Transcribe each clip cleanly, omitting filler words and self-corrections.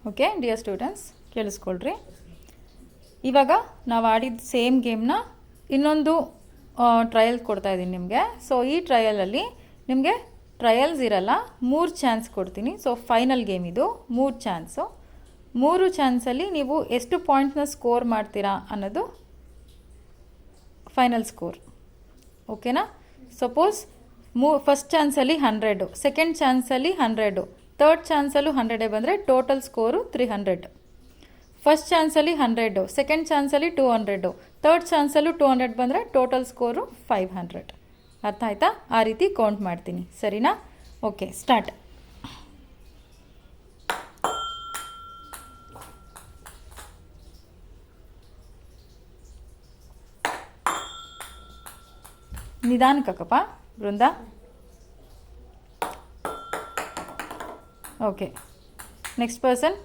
Okay dear students, ಕೇಳಿಸ್ಕೊಳ್ರಿ. ಇವಾಗ ನಾವು ಆಡಿದ ಸೇಮ್ ಗೇಮ್ನ ಇನ್ನೊಂದು ಟ್ರಯಲ್ ಕೊಡ್ತಾಯಿದ್ದೀನಿ ನಿಮಗೆ. ಸೊ ಈ ಟ್ರಯಲಲ್ಲಿ ನಿಮಗೆ ಟ್ರಯಲ್ಸ್ ಇರಲ್ಲ, 3 ಚಾನ್ಸ್ ಕೊಡ್ತೀನಿ. ಸೊ ಫೈನಲ್ ಗೇಮ್ ಇದು, 3 ಚಾನ್ಸು. 3 ಚಾನ್ಸಲ್ಲಿ ನೀವು ಎಷ್ಟು ಪಾಯಿಂಟ್ಸ್ನ ಸ್ಕೋರ್ ಮಾಡ್ತೀರಾ ಅನ್ನೋದು ಫೈನಲ್ ಸ್ಕೋರ್. ಓಕೆನಾ? ಸಪೋಸ್ ಫಸ್ಟ್ ಚಾನ್ಸಲ್ಲಿ 100, ಸೆಕೆಂಡ್ ಚಾನ್ಸಲ್ಲಿ 100, ಥರ್ಡ್ ಚಾನ್ಸಲ್ಲೂ 100 ಬಂದರೆ ಟೋಟಲ್ ಸ್ಕೋರು 300. ಫಸ್ಟ್ ಚಾನ್ಸಲ್ಲಿ 100, ಸೆಕೆಂಡ್ ಚಾನ್ಸಲ್ಲಿ 200, ಥರ್ಡ್ ಚಾನ್ಸಲ್ಲೂ 200 ಬಂದರೆ ಟೋಟಲ್ ಸ್ಕೋರು 500. ಅರ್ಥ ಆಯ್ತಾ? ಆ ರೀತಿ ಕೌಂಟ್ ಮಾಡ್ತೀನಿ, ಸರಿನಾ? Okay, start. ನಿಧಾನಕ್ಕಪ್ಪ Brinda. Okay, next person.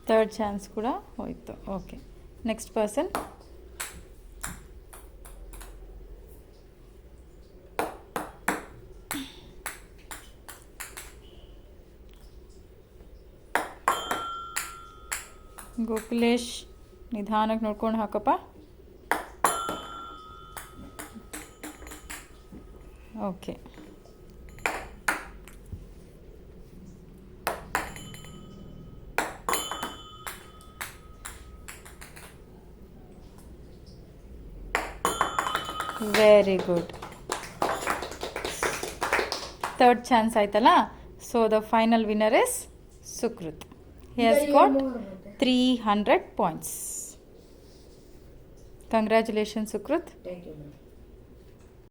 Third chance ಕೂಡ ಹೋಯಿತು. Okay, next person. ಗೋಕುಲೇಶ್, ನಿಧಾನಕ್ಕೆ ನೋಡ್ಕೊಂಡು ಹಾಕಪ್ಪ. Okay, very good. Third chance ಆಯ್ತಲ್ಲ. So the final winner is Sukruth. He has got 300 points. Congratulations, Sukrut. Thank you, ma'am.